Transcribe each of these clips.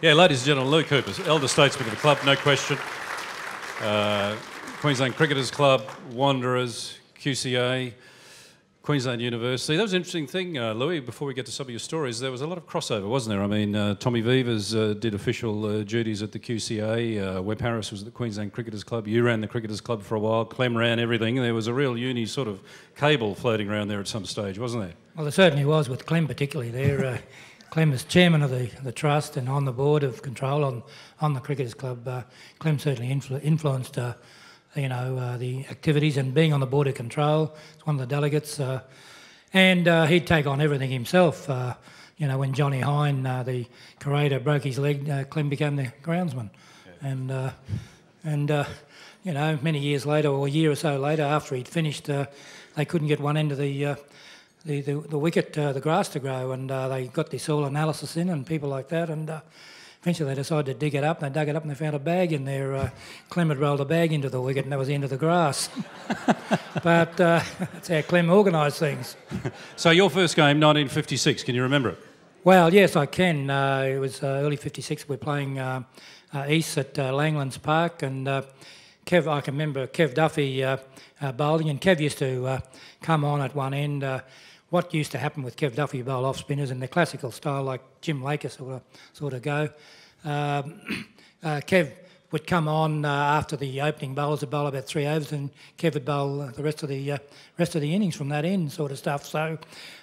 Yeah, ladies and gentlemen, Lou Cooper, elder statesman of the club, no question. Queensland Cricketers Club, Wanderers, QCA, Queensland University. That was an interesting thing, Louis, before we get to some of your stories. There was a lot of crossover, wasn't there? I mean, Tommy Vivers did official duties at the QCA. Webb Harris was at the Queensland Cricketers Club. You ran the Cricketers Club for a while. Clem ran everything. There was a real uni sort of cable floating around there at some stage, wasn't there? Well, there certainly was with Clem particularly there. Clem was chairman of the trust and on the board of control on the Cricketers Club. Clem certainly influenced the activities, and being on the board of control, it's one of the delegates, and he'd take on everything himself. When Johnny Hine, the curator, broke his leg, Clem became the groundsman. Yeah. And many years later, or a year or so later, after he'd finished, they couldn't get one end of the wicket, the grass to grow, and they got this soil analysis in and people like that, and eventually they decided to dig it up, and they dug it up and they found a bag in there. Clem had rolled a bag into the wicket and that was the end of the grass. But that's how Clem organised things. So your first game, 1956, can you remember it? Well, yes, I can. It was early 56. We're playing East at Langlands Park, and I can remember Kev Duffy bowling, and Kev used to come on at one end. What used to happen with Kev Duffy bowl off spinners in the classical style, like Jim Laker sort of go. Kev would come on after the opening bowlers would bowl about 3 overs, and Kev would bowl the rest of the innings from that end, sort of stuff. So,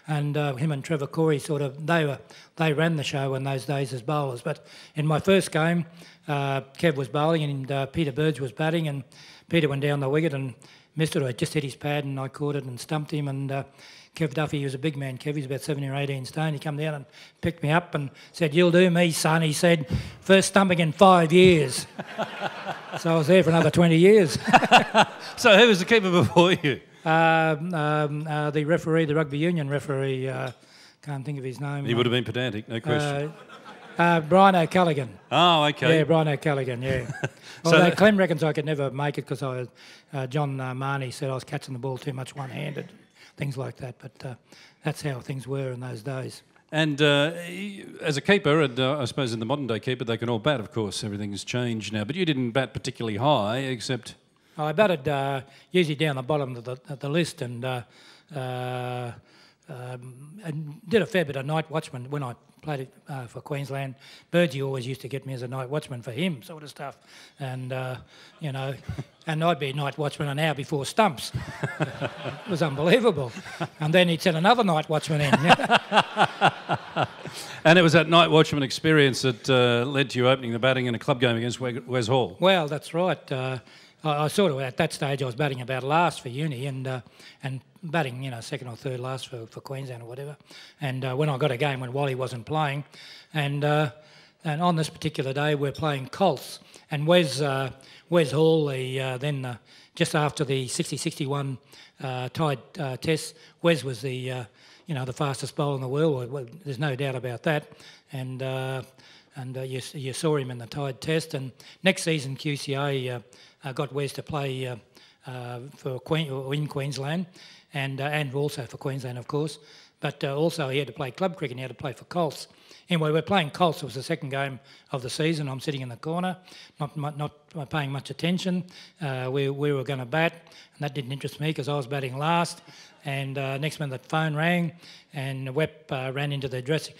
and him and Trevor Corey they ran the show in those days as bowlers. But in my first game, Kev was bowling and Peter Burge was batting, and Peter went down the wicket and missed it. I just hit his pad and I caught it and stumped him, and Kev Duffy, he was a big man, Kev, he's about 17 or 18 stone. He come down and picked me up and said, "You'll do me, son." He said, "First stumping in 5 years." So I was there for another 20 years. So who was the keeper before you? The referee, the rugby union referee, can't think of his name. He would have been pedantic, no question. Brian O'Callaghan. Oh, okay. Yeah, Brian O'Callaghan, yeah. Although Clem reckons I could never make it because John Marnie said I was catching the ball too much one-handed. Things like that, but that's how things were in those days. And as a keeper, and I suppose in the modern day keeper, they can all bat, of course. Everything's changed now. But you didn't bat particularly high, except... I batted usually down the bottom of the list, and did a fair bit of night watchman when I played it for Queensland. Burgee always used to get me as a night watchman for him, sort of stuff. And, and I'd be a night watchman an hour before stumps. It was unbelievable. And then he'd send another night watchman in. And it was that night watchman experience that led to you opening the batting in a club game against Wes Hall. Well, that's right. I sort of, at that stage, I was batting about last for uni and batting, second or third last for Queensland or whatever. And when I got a game when Wally wasn't playing, and on this particular day we're playing Colts, and Wes Hall, then just after the 60-61 tied test, Wes was the fastest bowler in the world. Well, there's no doubt about that. And you saw him in the tied test. And next season QCA got Wes to play in Queensland, and also for Queensland, of course. But also he had to play club cricket and he had to play for Colts. Anyway, we're playing Colts. It was the second game of the season. I'm sitting in the corner, not paying much attention. We were going to bat, and that didn't interest me because I was batting last. And next minute the phone rang, and Webb ran into the dressing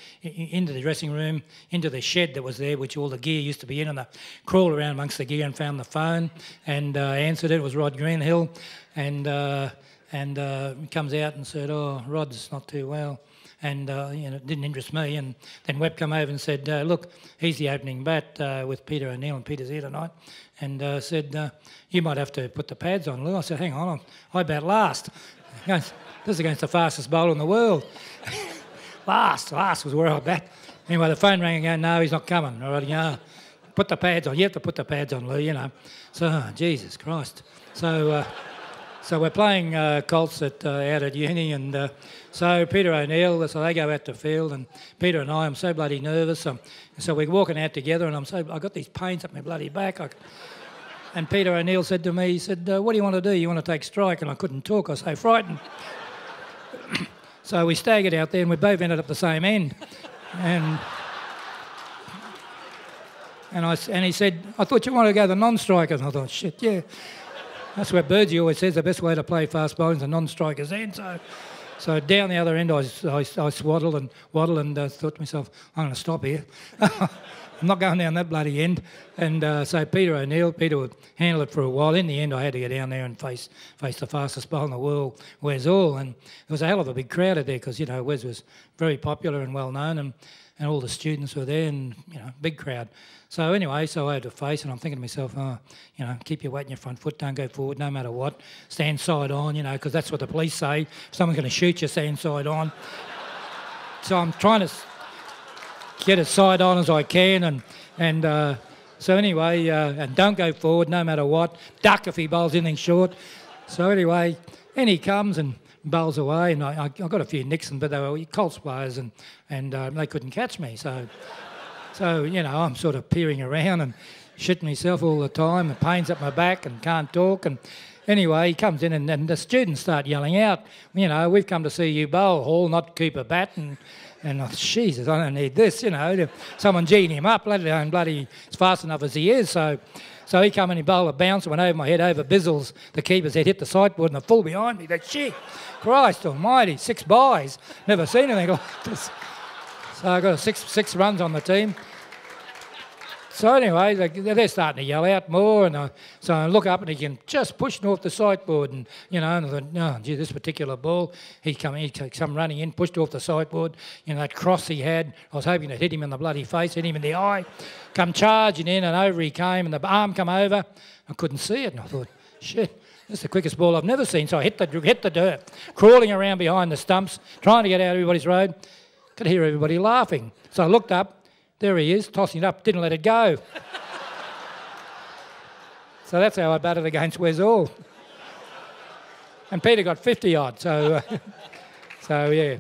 room, into the shed that was there, which all the gear used to be in, and I crawled around amongst the gear and found the phone and answered it. It was Rod Greenhill, and he comes out and said, "Oh, Rod's not too well." And it didn't interest me. And then Webb come over and said, "Look, he's the opening bat with Peter O'Neill, and Peter's here tonight." And said, "You might have to put the pads on, Lou." I said, "Hang on, I bat last. This is against the fastest bowler in the world." Last was where I bat. Anyway, the phone rang again. "No, he's not coming." All right, put the pads on. You have to put the pads on, Lou. So, Jesus Christ. So we're playing Colts out at uni, and so Peter O'Neill, so they go out to field, and Peter and I'm so bloody nervous. So we're walking out together, and I got these pains up my bloody back. And Peter O'Neill said to me, he said, "What do you want to do? You want to take strike?" And I couldn't talk. I was so frightened. So we staggered out there, and we both ended up the same end. And he said, I thought you wanted to go the non-strikers. And I thought, shit, yeah. That's what Birdsey always says, the best way to play fast bowling is a non-striker's end. So down the other end, I swaddled and waddled and thought to myself, I'm going to stop here. I'm not going down that bloody end. And so Peter would handle it for a while. In the end, I had to get down there and face the fastest bowler in the world, Wes Hall. And there was a hell of a big crowd out there because, you know, Wes was very popular and well known, and all the students were there, and, you know, big crowd. So anyway, I had to face, and I'm thinking to myself, oh, you know, keep your weight in your front foot, don't go forward no matter what. Stand side on, you know, because that's what the police say. If someone's going to shoot you, stand side on. So I'm trying to get as side on as I can, and so anyway, and don't go forward no matter what. Duck if he bowls anything short. So anyway, in he comes and bowls away, and I got a few nicks, but they were Colts players, and they couldn't catch me. So, you know, I'm sort of peering around and shitting myself all the time, and pains up my back and can't talk. And anyway, he comes in and the students start yelling out, you know, we've come to see you bowl, Hall, not keep a bat. And I thought, Jesus, I don't need this, you know. Someone G'd him up, let alone bloody as fast enough as he is. So he come in, he bowled a bounce, went over my head, over Bizzles, the keeper's head, hit the sideboard, and the full behind me. That shit, Christ almighty, 6 byes. Never seen anything like this. So I got six runs on the team. So anyway, they're starting to yell out more, and so I look up and he can just push off the sideboard, and you know, and I thought, no, gee, this particular ball, he come running in, pushed off the sideboard, you know, that cross he had, I was hoping to hit him in the bloody face, hit him in the eye, come charging in, and over he came, and the arm come over, I couldn't see it, and I thought, shit, this is the quickest ball I've never seen, so I hit the dirt, crawling around behind the stumps, trying to get out of everybody's road, could hear everybody laughing, so I looked up. There he is, tossing it up, didn't let it go. So that's how I batted against Wes Hall. And Peter got 50 odd, so yeah.